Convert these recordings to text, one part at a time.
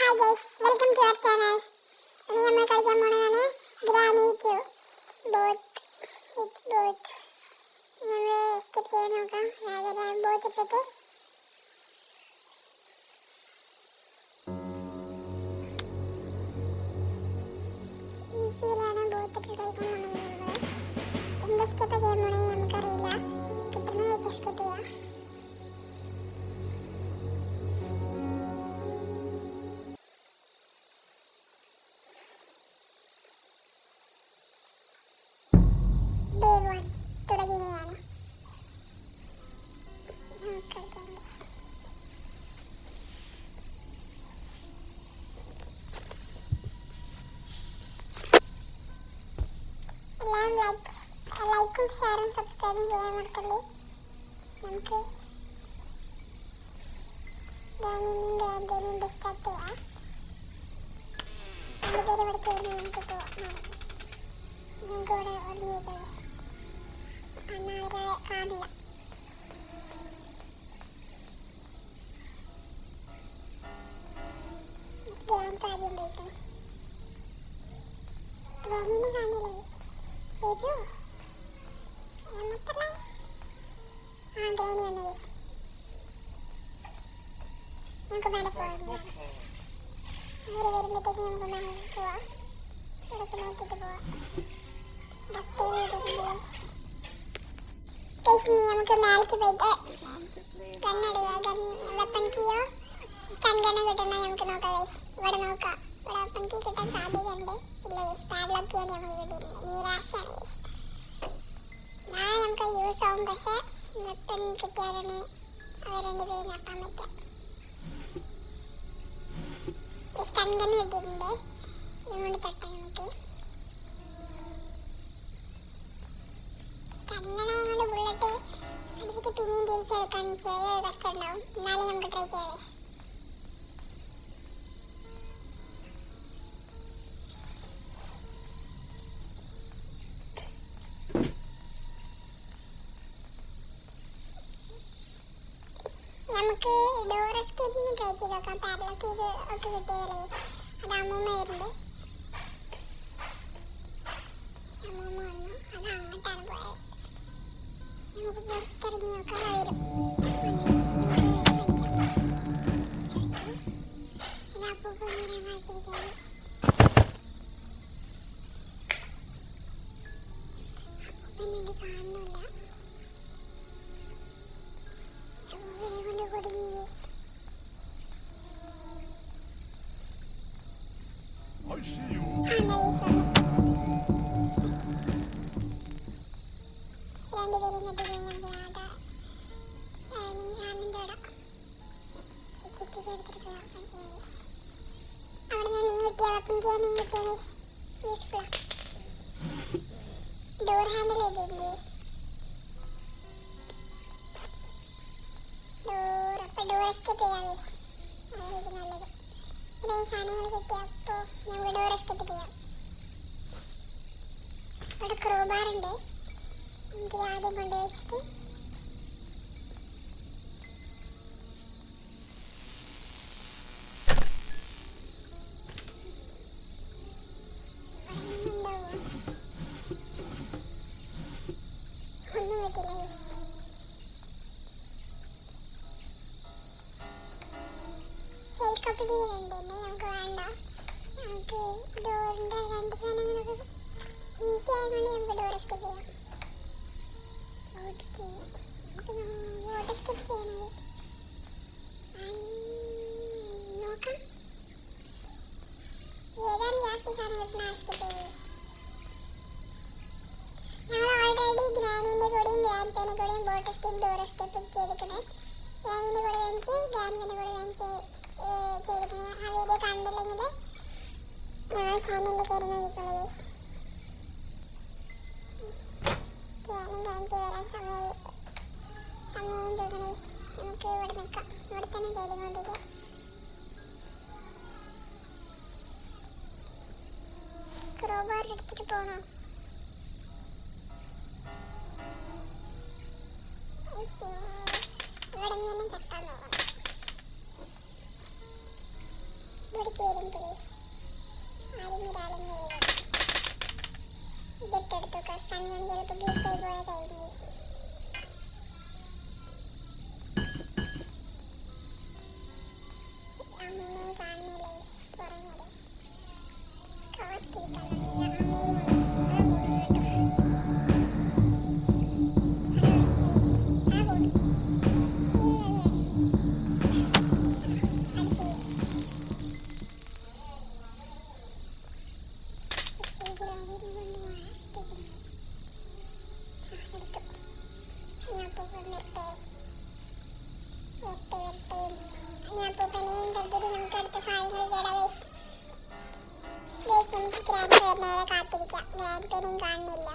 Hi guys, welcome to our channel. ഇനി നമ്മൾ കളിക്കാൻ പോകുന്നതാണ് ഗ്രാനി 2 ബോത്ത്. നമ്മൾ സ്കിപ്പ് ചെയ്യാൻ നോക്കാം. ആദ്യം ബോത്ത് ഇട്ടിട്ട് ഈസിയിലാണ് ബോത്ത് ഇട്ട് കളിക്കാൻ പോകുന്നത്. എന്ത് സ്കിപ്പ് ചെയ്യാൻ പോകുന്നത് നമുക്കറിയില്ല. കിട്ടുന്നത് വെച്ച് സ്കിപ്പ് ചെയ്യാം. തുടങ്ങിയാണ് എല്ലാം ലൈക്കും ഷെയറും സബ്സ്ക്രൈബും ചെയ്യാൻ മറക്കല്ലേ. നമുക്ക് ഗ്രാൻഡിനെയും ഡിസ്ട്രാക്ട് ചെയ്യാം. രണ്ടുപേരും ഇവിടെ ചേർന്ന് നമുക്ക് പോവാം. നമുക്ക് ഇവിടെ ഒളിഞ്ഞിരിക്കാം. കാണില്ല. ആദ്യം പോയിട്ട് ഗ്രാനിനെ കാണില്ലേ വരൂ. നമുക്കല്ല ഗ്രാനി വന്നത്. നമുക്ക് മേലെ പോകാം. അവർ വരുമ്പോഴത്തേക്ക് നമുക്ക് മേലെ പോവാം. ഇവിടൊക്കെ നോക്കിയിട്ട് പോവാം. നമുക്ക് മേലേക്ക് പോയിട്ട് ഗണ്ണിടുക. വെപ്പൺ കീയോ സ്റ്റൺ ഗണ്ണോ കിട്ടണോ നമുക്ക് നോക്കാം. ഇവിടെ നോക്കാം. ഇവിടെ വെപ്പൺ കീ കിട്ടാൻ സാധ്യതയുണ്ട്. ഇല്ല, പാഡ്ലോക്ക് ചെയ്യാൻ നമുക്ക് കിട്ടിയിട്ടുണ്ട്. നിരാശയാണ്. നമുക്ക് യൂസ് ആവും. പക്ഷെ വെപ്പൺ കിട്ടിയാലാണ് അവർ രണ്ടുപേരും നടത്താൻ പറ്റുക. സ്റ്റൺ ഗണ്ണ് കിട്ടിയിട്ടുണ്ട്. ഇതുകൊണ്ട് തട്ടാം നമുക്ക്. അങ്ങനെ ഞങ്ങൾ ബുള്ളറ്റ് അടിച്ചിട്ട് പിന്നെയും തിരിച്ചെടുക്കാൻ ചെറിയ കഷ്ടം ഉണ്ടാവും. എന്നാലും നമുക്ക് ട്രൈ ചെയ്യാം. നമുക്ക് ഡോർ എസ്കേപ്പിന് ട്രൈ ചെയ്ത് നോക്കാം. പാഡ്ലോക്ക് ചെയ്ത് ഒക്കെ കിട്ടിയതല്ലേ. അത് അമ്മൂമ്മ വരുന്നുണ്ട്. അമ്മൂമ്മ വന്നു. അത് അങ്ങോട്ടാണ് പോയത്. നമുക്ക് പുറത്തിറങ്ങി നോക്കാൻ വരും. അപ്പൂപ്പനെ കാണുന്നില്ല. കൊണ്ട് കൊടുങ്ങി. രണ്ടുപേരും ഡോർ ഹാൻഡിൽ ചെയ്തിട്ടുണ്ട്. ഡോർ എസ്കേപ്പ് ചെയ്യാം. നല്ലത്. ഇത്രയും സാധനങ്ങൾ കിട്ടിയപ്പോൾ ഞങ്ങൾ ഡോർ എസ്കേപ്പ് ചെയ്യാം. ഇവിടെ ക്രോബാറുണ്ട്. നമുക്ക് ആദ്യം കൊണ്ടുവച്ചിട്ട് ഒന്നും പറ്റില്ല. ഹെലികോപ്റ്റർ ഉണ്ടെന്നെ നമുക്ക് വേണ്ട. നമുക്ക് ഡോറിൻ്റെ രണ്ട് സാധനങ്ങളൊക്കെ ഈസി ആയതുകൊണ്ട് നമുക്ക് ഡോർ എസ്കേപ്പ് ചെയ്യാം. വോട്ട് സ്കിപ്പ് ചെയ്യണം. നോക്കാം ഏതാണ് ലാസ്റ്റ് സാധനം കിട്ടുന്ന സ്കിപ്പ് ചെയ്യുന്നത്. ഞങ്ങൾ ഓൾറെഡി ഗ്രാനിൻ്റെ കൂടെയും ഗ്രാൻഡ് പേനെ കൂടെയും വോട്ട് സ്കിപ്പ് ഡോർ എസ്കേപ്പ് ചെയ്തിട്ടുണ്ട്. ഗ്രാനിൻ്റെ കൂടെ കാണിച്ച് ഗ്രാൻഡ് പേനെ കൂടെ കാണിച്ച് ചെയ്തിട്ടുണ്ട്. ആ വീഡിയോ കണ്ടില്ലെങ്കിൽ ഞങ്ങൾ ചാനലിൽ കയറി നോക്കിക്കോളൂ. കാണിച്ച് വരാൻ സമയം തോന്നണേ. നമുക്ക് ഇവിടെ നിൽക്കാം. ഇവിടെ തന്നെ ചെയ്തുകൊണ്ടിരിക്കാം. ക്രോബാർ എടുത്തിട്ട് പോകണം. ഇവിടെ നിന്ന് തട്ടാൻ നോക്കണം. ഇവിടെ ഇട്ടെടുത്തു. സണ്ണിന് ചിലപ്പോൾ ഗ്ലിച്ചായി പോയ കഴിഞ്ഞു. അമ്മയെ കാണുന്നില്ലേ പറഞ്ഞത് കാണുന്നില്ല.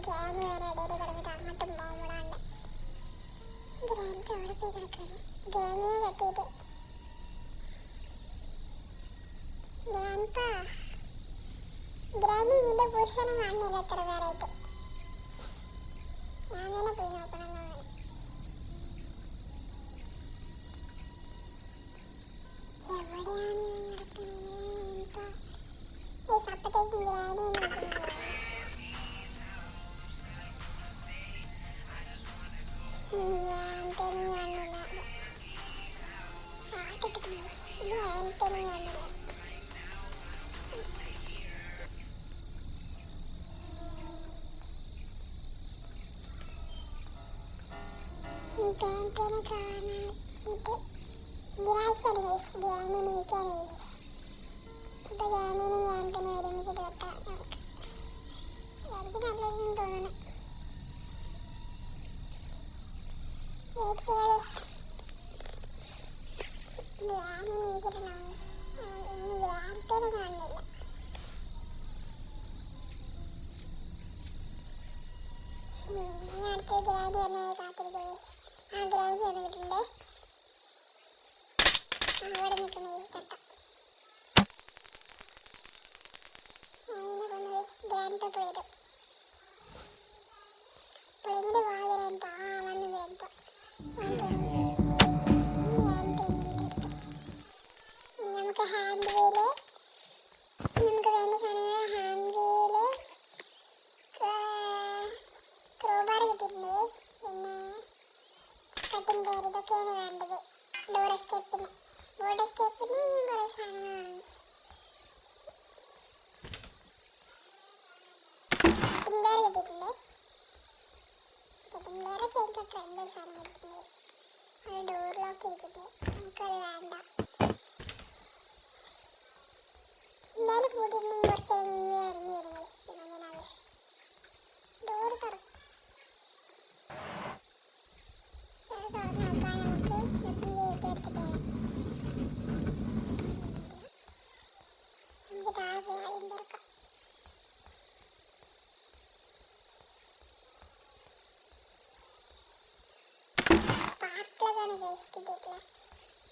ഗ്രാനി വരെ ഇടയിൽ കിടന്നിട്ട് അങ്ങോട്ടും പോകുമ്പോഴാണ് ഗ്രാനിക്ക് അവിടെ പോയി കിടക്കുന്നത്. ഗ്രാനിയെ കെട്ടിയിട്ട് ഗ്രാനി നിന്റെ പുരുഷനെ കാണുന്നില്ല എത്ര പേരായിട്ട്. ഞാൻ തന്നെ പോയി നോക്കണം. എവിടെയാണ് നടക്കുന്നത്? അപ്പത്തേക്കും ഗ്രാനി നോക്കുന്നത്.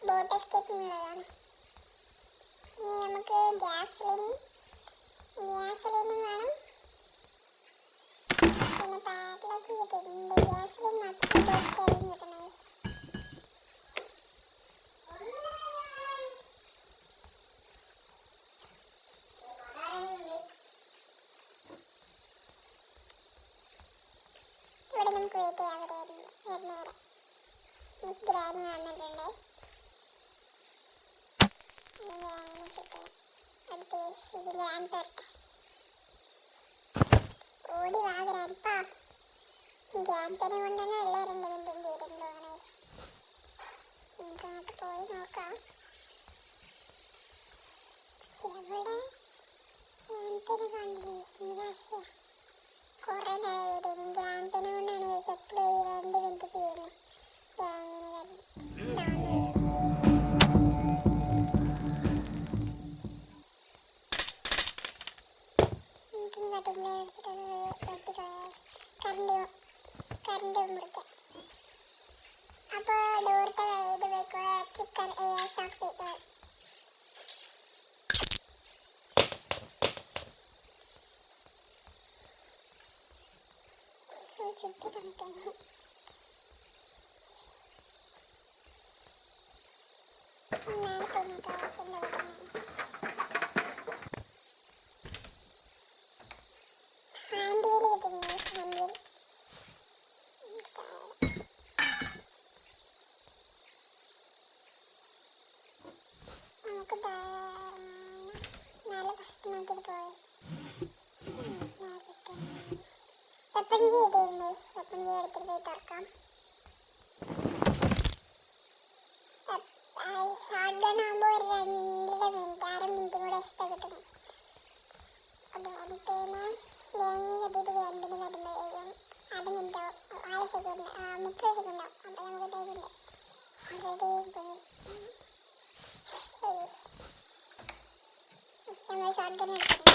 ബോട്ട് എസ്കേപ്പിനുള്ളതാണ്. ഇനി നമുക്ക് ഗ്യാസലിനും വേണം. പിന്നെ പാറ്റിലേക്ക് കിട്ടിയിട്ടുണ്ട്. ഗ്യാസലിൻ മാത്രം ബോട്ട് കിട്ടുന്നത്. ഇവിടെ നമുക്ക് വെയിറ്റ് ചെയ്യാൻ വരുന്നവരെ ഗ്രാനി വന്നിട്ടുണ്ട്. ഓടി വാ ഗ്രാൻഡ്പാ. ഗ്രാൻഡ്പനെ കൊണ്ടാണ് എല്ലാവരും തീരുന്നതാണ്. നമുക്ക് അങ്ങോട്ട് പോയി നോക്കാം. എവിടെ ഗ്രാൻഡ്പനെ കണ്ടില്ലേ? നിരാശ. കുറെ നേരം ഗ്രാൻഡ്പനെ കൊണ്ടാണ് എപ്പോഴും 2 മിനിറ്റ് തീരുന്നത്. കറണ്ട് മുറിക്കാം. അപ്പോൾ ഡോർത്തെ ഇത് വെക്കുക. ഷോക്ക് ചുറ്റി കണ്ടിട്ടുണ്ട്. മേലെ പോയി നോക്കാം. നമുക്ക് നല്ല പ്രശ്നം നോക്കിയിട്ട് പോയി വെപ്പൺജി ഇട്ടിരുന്നു. വെപ്പൺജി എടുത്തിട്ട് പോയി തുറക്കാം. ഷോർട്ട് ഗൺ ആകുമ്പോൾ ഒരു 2.5 മിനിറ്റ് കൂടെ എക്സ്ട്രാ കിട്ടും. ഓക്കെ, അതിപ്പോൾ ഗെയിമിൽ കെട്ടിയിട്ട് രണ്ടിന് വരുമ്പോഴേക്കും 1 മിനിറ്റോ 6 സെക്കൻഡ് 30 സെക്കൻഡോ. അപ്പോൾ നമുക്ക് ടൈമുണ്ട്. ഓൾറെഡി ഷോർട്ട് ഗൺ എടുക്കണം.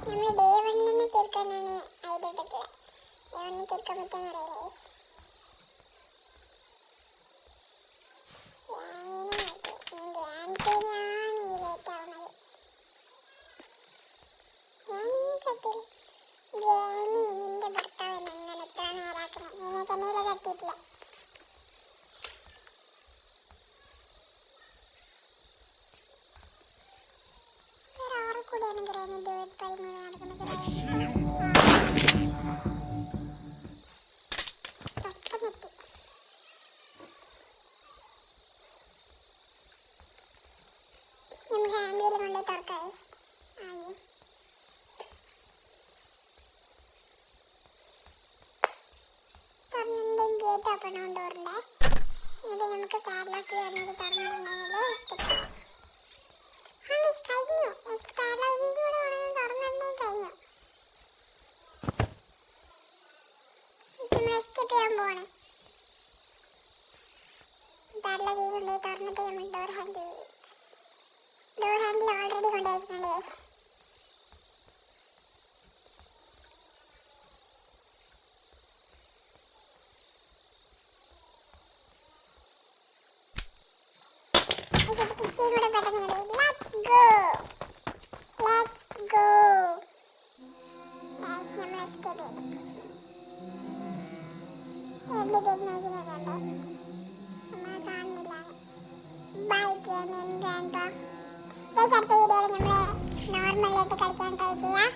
നമ്മൾ ഡേ 1 തീർക്കാനാണ് ഐഡിയ എടുത്തത്. ഡേ 1 തീർക്കാൻ പറ്റുമെന്ന് അറിയില്ല. നമുക്ക് പാർലക്ക് വന്നത് തുറന്നിട്ടുണ്ടെങ്കിൽ അടുത്ത വീഡിയോയിൽ നമ്മൾ നോർമലായിട്ട് കളിക്കാൻ ട്രൈ ചെയ്യാം.